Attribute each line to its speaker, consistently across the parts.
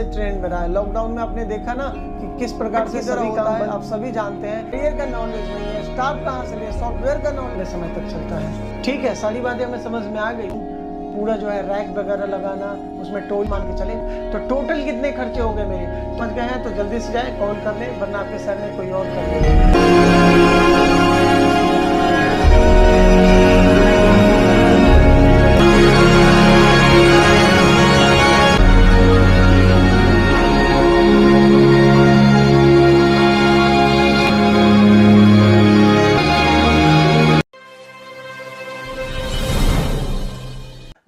Speaker 1: Trend में रहा है। लॉकडाउन में आपने देखा ना कि किस प्रकार से सभी काम है, आप सभी जानते हैं। करियर का नॉलेज नहीं है, स्टाफ कहाँ से ले, सॉफ्टवेयर का नॉलेज समय तक चलता है। ठीक है, सारी बातें हमें समझ में आ गई। पूरा जो है रैक वगैरह लगाना, उसमें टोल मान के चले तो टोटल कितने खर्चे हो गए मेरे, समझ गए हैं तो जल्दी से जाए कॉल कर ले, वरना आपके सर ने कोई और कर ले।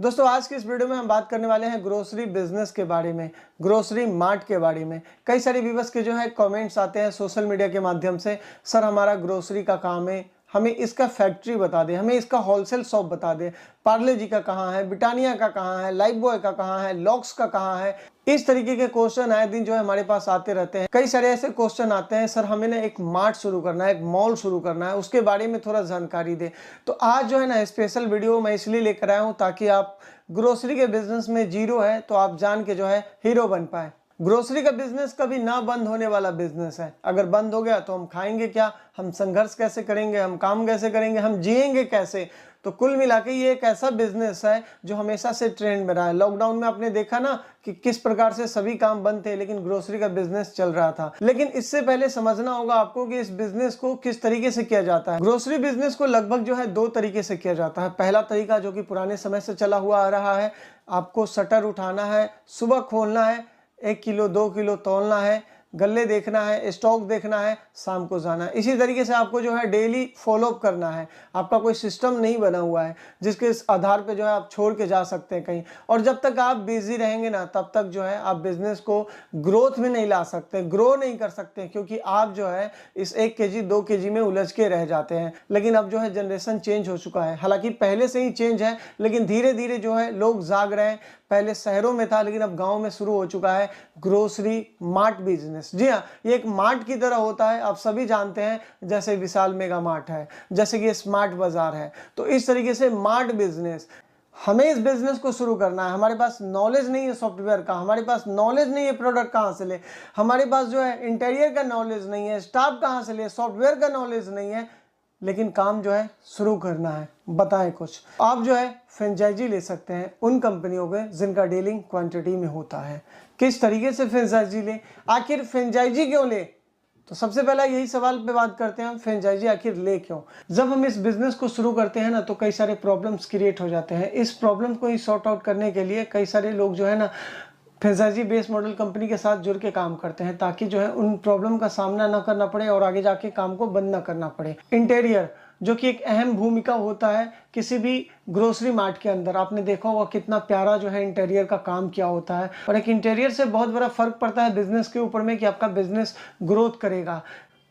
Speaker 1: दोस्तों आज की इस वीडियो में हम बात करने वाले हैं ग्रोसरी बिजनेस के बारे में, ग्रोसरी मार्ट के बारे में। कई सारे व्यूअर्स के जो है कमेंट्स आते हैं सोशल मीडिया के माध्यम से, सर हमारा ग्रोसरी का काम है, हमें इसका फैक्ट्री बता दें, हमें इसका होलसेल शॉप बता दें, पार्ले जी का कहाँ है, ब्रिटानिया का कहाँ है, लाइफ बॉय का कहाँ है, लॉक्स का कहाँ है। इस तरीके के क्वेश्चन आए दिन जो है हमारे पास आते रहते हैं। कई सारे ऐसे क्वेश्चन आते हैं, सर हमें ना एक मार्ट शुरू करना है, एक मॉल शुरू करना है, उसके बारे में थोड़ा जानकारी दे। तो आज जो है ना स्पेशल वीडियो मैं इसलिए लेकर आया हूँ ताकि आप ग्रोसरी के बिजनेस में जीरो है तो आप जान के जो है हीरो बन पाए। ग्रोसरी का बिजनेस कभी ना बंद होने वाला बिजनेस है। अगर बंद हो गया तो हम खाएंगे क्या, हम संघर्ष कैसे करेंगे, हम काम कैसे करेंगे, हम जिएंगे कैसे। तो कुल मिला के ये एक ऐसा बिजनेस है जो हमेशा से ट्रेंड में रहा है। लॉकडाउन में आपने देखा ना कि किस प्रकार से सभी काम बंद थे, लेकिन ग्रोसरी का बिजनेस चल रहा था। लेकिन इससे पहले समझना होगा आपको कि इस बिजनेस को किस तरीके से किया जाता है। ग्रोसरी बिजनेस को लगभग जो है दो तरीके से किया जाता है। पहला तरीका जो कि पुराने समय से चला हुआ आ रहा है, आपको शटर उठाना है, सुबह खोलना है, 1 किलो 2 किलो तौलना है, गल्ले देखना है, स्टॉक देखना है, शाम को जाना है। इसी तरीके से आपको जो है डेली फॉलोअप करना है। आपका कोई सिस्टम नहीं बना हुआ है जिसके आधार पे जो है आप छोड़ के जा सकते हैं कहीं। और जब तक आप बिजी रहेंगे ना तब तक जो है आप बिजनेस को ग्रोथ में नहीं ला सकते, ग्रो नहीं कर सकते, क्योंकि आप जो है इस 1 केजी 2 केजी में उलझ के रह जाते हैं। लेकिन अब जो है जनरेशन चेंज हो चुका है, हालांकि पहले से ही चेंज है, लेकिन धीरे धीरे जो है लोग जाग रहे हैं। पहले शहरों में था लेकिन अब गांव में शुरू हो चुका है ग्रोसरी मार्ट बिजनेस। जी हाँ, ये एक मार्ट की तरह होता है, आप सभी जानते हैं। जैसे विशाल मेगा मार्ट है, जैसे कि स्मार्ट बाजार है, तो इस तरीके से मार्ट बिजनेस। हमें इस बिजनेस को शुरू करना है। हमारे पास नॉलेज नहीं है सॉफ्टवेयर का, हमारे पास नॉलेज नहीं है प्रोडक्ट कहाँ से ले, हमारे पास जो है इंटीरियर का नॉलेज नहीं है, स्टाफ कहाँ से ले, सॉफ्टवेयर का नॉलेज नहीं है, लेकिन काम जो है शुरू करना है। बताएं कुछ। आप जो है फ्रेंचाइजी ले सकते हैं उन कंपनियों के जिनका डीलिंग क्वांटिटी में होता है। किस तरीके से फ्रेंचाइजी ले, आखिर फ्रेंचाइजी क्यों ले, तो सबसे पहला यही सवाल पे बात करते हैं हम, फ्रेंचाइजी आखिर ले क्यों। जब हम इस बिजनेस को शुरू करते हैं ना तो कई सारे प्रॉब्लम्स क्रिएट हो जाते हैं। इस प्रॉब्लम को ही सॉर्ट आउट करने के लिए कई सारे लोग जो है ना फ्रेंचाइजी बेस्ड मॉडल कंपनी के साथ जुड़ के काम करते हैं, ताकि जो है उन प्रॉब्लम का सामना ना करना पड़े और आगे जाके काम को बंद ना करना पड़े। इंटीरियर जो कि एक अहम भूमिका होता है किसी भी ग्रोसरी मार्ट के अंदर। आपने देखा होगा कितना प्यारा जो है इंटीरियर का काम किया होता है, और एक इंटीरियर से बहुत बड़ा फर्क पड़ता है बिजनेस के ऊपर में कि आपका बिजनेस ग्रोथ करेगा।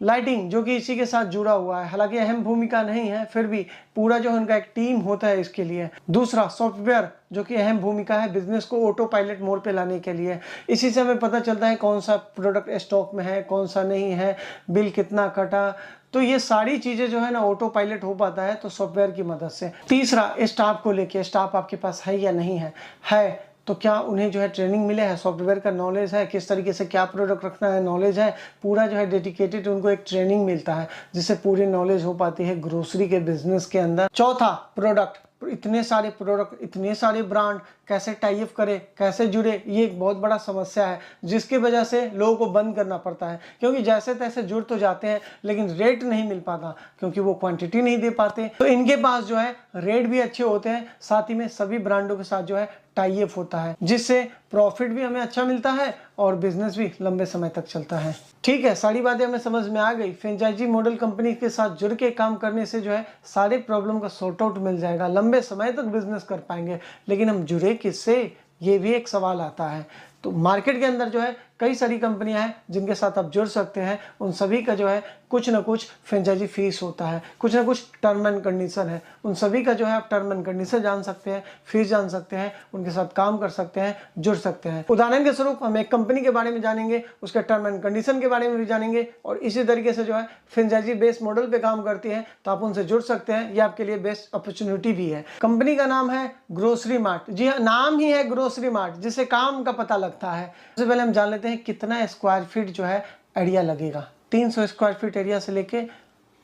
Speaker 1: लाइटिंग जो कि इसी के साथ जुड़ा हुआ है, हालांकि अहम भूमिका नहीं है, फिर भी पूरा जो उनका एक टीम होता है इसके लिए। दूसरा सॉफ्टवेयर जो कि अहम भूमिका है बिजनेस को ऑटो पायलट मोड पे लाने के लिए। इसी से हमें पता चलता है कौन सा प्रोडक्ट स्टॉक में है, कौन सा नहीं है, बिल कितना कटा। तो ये सारी चीजें जो है ना ऑटो पायलट हो पाता है तो सॉफ्टवेयर की मदद से। तीसरा स्टाफ को लेके, स्टाफ आपके पास है या नहीं है तो क्या उन्हें जो है ट्रेनिंग मिले है, सॉफ्टवेयर का नॉलेज है, किस तरीके से क्या प्रोडक्ट रखना है नॉलेज है, पूरा जो है डेडिकेटेड उनको एक ट्रेनिंग मिलता है जिससे पूरी नॉलेज हो पाती है ग्रोसरी के बिजनेस के अंदर। चौथा प्रोडक्ट, इतने सारे प्रोडक्ट, इतने सारे ब्रांड कैसे टाई अप करें, कैसे जुड़े, ये एक बहुत बड़ा समस्या है जिसकी वजह से लोगों को बंद करना पड़ता है। क्योंकि जैसे तैसे जुड़ तो जाते हैं लेकिन रेट नहीं मिल पाता, क्योंकि वो क्वांटिटी नहीं दे पाते। तो इनके पास जो है रेट भी अच्छे होते हैं, साथ ही में सभी ब्रांडों के साथ जो है टाई अप होता है, जिससे प्रॉफिट भी हमें अच्छा मिलता है और बिजनेस भी लंबे समय तक चलता है। ठीक है, सारी बातें हमें समझ में आ गई। फ्रेंचाइजी मॉडल कंपनी के साथ जुड़ के काम करने से जो है सारे प्रॉब्लम का सॉर्ट आउट मिल जाएगा, लंबे समय तक बिजनेस कर पाएंगे। लेकिन हम जुड़े किससे, ये भी एक सवाल आता है। तो मार्केट के अंदर जो है कई सारी कंपनियां हैं जिनके साथ आप जुड़ सकते हैं। उन सभी का जो है कुछ ना कुछ फ्रेंचाइजी फीस होता है, कुछ ना कुछ टर्म एंड कंडीशन है। उन सभी का जो है आप टर्म एंड कंडीशन जान सकते हैं, फीस जान सकते हैं, उनके साथ काम कर सकते हैं, जुड़ सकते हैं। उदाहरण के स्वरूप हम एक कंपनी के बारे में जानेंगे, उसके टर्म एंड कंडीशन के बारे में भी जानेंगे, और इसी तरीके से जो है फ्रेंचाइजी बेस्ड मॉडल पे काम करती है तो आप उनसे जुड़ सकते हैं। ये आपके लिए बेस्ट अपॉर्चुनिटी भी है। कंपनी का नाम है ग्रोसरी मार्ट। जी हाँ, नाम ही है ग्रोसरी मार्ट, जिससे काम का पता लगता है। लगता है। सबसे पहले हम जान लेते हैं कितना स्क्वायर फीट जो है एरिया लगेगा। 300 स्क्वायर फीट एरिया से लेके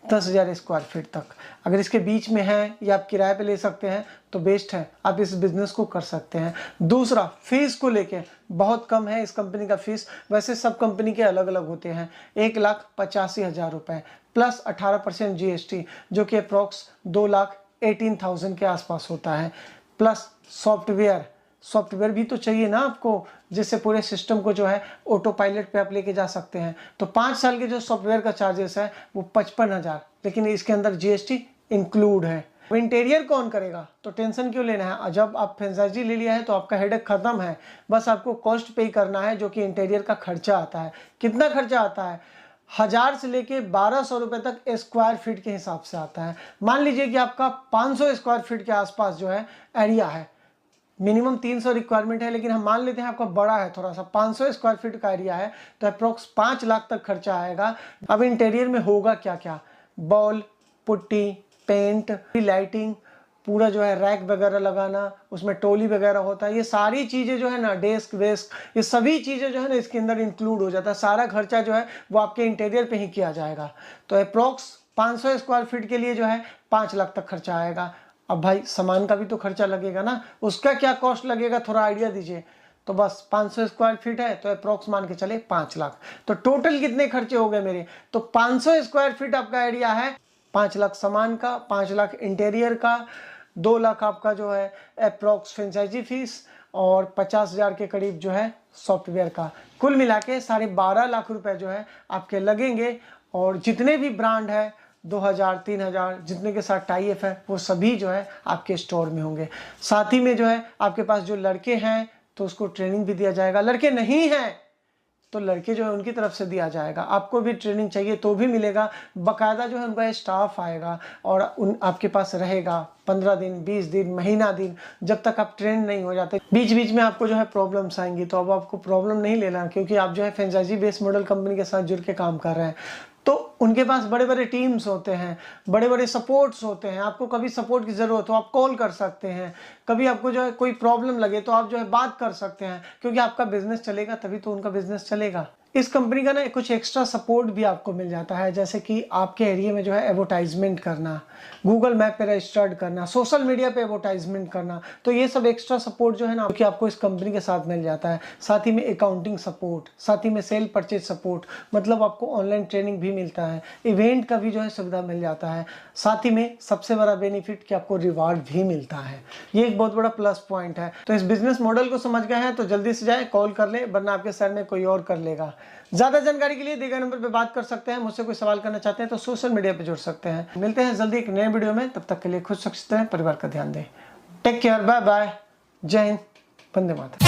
Speaker 1: 10,000 स्क्वायर फीट तक। अगर इसके बीच में है या आप किराए पे ले सकते हैं तो बेस्ट है, आप इस बिज़नेस को कर सकते हैं। दूसरा, फीस को लेके बहुत कम है इस कंपनी का फीस। वैसे सब कंपनी के अलग अलग होते हैं। 1,85,000 रुपये प्लस 18% GST, जो कि अप्रॉक्स 2,18,000 के आसपास होता है। प्लस सॉफ्टवेयर भी तो चाहिए ना आपको, जिससे पूरे सिस्टम को जो है ऑटो पायलट पे आप लेके जा सकते हैं। तो 5 साल के जो सॉफ्टवेयर का चार्जेस है वो 55,000, लेकिन इसके अंदर GST इंक्लूड है। इंटीरियर कौन करेगा? तो टेंशन क्यों लेना है, जब आप फ्रेंचाइजी ले लिया है तो आपका हेडेक खत्म है। बस आपको कॉस्ट पे करना है, जो कि इंटीरियर का खर्चा आता है। कितना खर्चा आता है? 1000 से लेके 1200 रुपये तक स्क्वायर फीट के हिसाब से आता है। मान लीजिए कि आपका 500 स्क्वायर फीट के आसपास जो है एरिया है, मिनिमम 300 रिक्वायरमेंट है, लेकिन हम मान लेते हैं आपका बड़ा है थोड़ा सा, 500 स्क्वायर फीट का एरिया है, तो अप्रोक्स 5 लाख तक खर्चा आएगा। अब इंटीरियर में होगा क्या क्या? बॉल, पुट्टी, पेंट, लाइटिंग, पूरा जो है रैक वगैरह लगाना, उसमें टोली वगैरह होता है, ये सारी चीज़ें जो है ना, डेस्क वेस्क, ये सभी चीज़ें जो है ना इसके अंदर इंक्लूड हो जाता है। सारा खर्चा जो है वो आपके इंटीरियर पे ही किया जाएगा। तो अप्रोक्स 500 स्क्वायर फीट के लिए जो है 5 लाख तक खर्चा आएगा। अब भाई सामान का भी तो खर्चा लगेगा ना, उसका क्या कॉस्ट लगेगा, थोड़ा आइडिया दीजिए। तो बस 500 स्क्वायर फीट है तो अप्रोक्स मान के चले 5 लाख। तो टोटल कितने खर्चे हो गए मेरे? तो 500 स्क्वायर फीट आपका एरिया है, 5 लाख सामान का, 5 लाख इंटीरियर का, 2 लाख आपका जो है अप्रोक्स फ्रेंचाइजी फीस, और 50,000 के करीब जो है सॉफ्टवेयर का। कुल मिला के 12.5 लाख रुपए जो है आपके लगेंगे। और जितने भी ब्रांड है 2,000 3,000 जितने के साथ टाई अप है वो सभी जो है आपके स्टोर में होंगे। साथ ही में जो है आपके पास जो लड़के हैं तो उसको ट्रेनिंग भी दिया जाएगा, लड़के नहीं हैं तो लड़के जो है उनकी तरफ से दिया जाएगा। आपको भी ट्रेनिंग चाहिए तो भी मिलेगा, बाकायदा जो है उनका स्टाफ आएगा और आपके पास रहेगा 15 दिन, 20 दिन, महीना दिन, जब तक आप ट्रेन नहीं हो जाते। बीच बीच में आपको जो है प्रॉब्लम्स आएंगी, तो अब आपको प्रॉब्लम नहीं लेना, क्योंकि आप जो है फ्रेंचाइजी बेस्ड मॉडल कंपनी के साथ जुड़ के काम कर रहे हैं। तो उनके पास बड़े बड़े टीम्स होते हैं, बड़े बड़े सपोर्ट्स होते हैं। आपको कभी सपोर्ट की ज़रूरत हो आप कॉल कर सकते हैं, कभी आपको जो है कोई प्रॉब्लम लगे तो आप जो है बात कर सकते हैं, क्योंकि आपका बिजनेस चलेगा तभी तो उनका बिजनेस चलेगा। इस कंपनी का ना कुछ एक्स्ट्रा सपोर्ट भी आपको मिल जाता है, जैसे कि आपके एरिया में जो है एडवर्टाइजमेंट करना, गूगल मैप पे रजिस्टर्ड करना, सोशल मीडिया पे एडवर्टाइजमेंट करना। तो ये सब एक्स्ट्रा सपोर्ट जो है ना कि आपको इस कंपनी के साथ मिल जाता है। साथ ही में अकाउंटिंग सपोर्ट, साथ ही में सेल परचेज सपोर्ट, मतलब आपको ऑनलाइन ट्रेनिंग भी मिलता है, इवेंट का भी जो है सुविधा मिल जाता है। साथ ही में सबसे बड़ा बेनिफिट कि आपको रिवार्ड भी मिलता है, ये एक बहुत बड़ा प्लस पॉइंट है। तो इस बिजनेस मॉडल को समझ गए हैं तो जल्दी से जाए, कॉल कर ले, वरना आपके शहर में कोई और कर लेगा। ज़्यादा जानकारी के लिए दिए गए नंबर पे बात कर सकते हैं। मुझसे कोई सवाल करना चाहते हैं तो सोशल मीडिया पे जुड़ सकते हैं। मिलते हैं जल्दी एक नए वीडियो में, तब तक के लिए खुद सुरक्षित रहें, परिवार का ध्यान दें। टेक केयर, बाय बाय, जय हिंद, वंदे मातरम।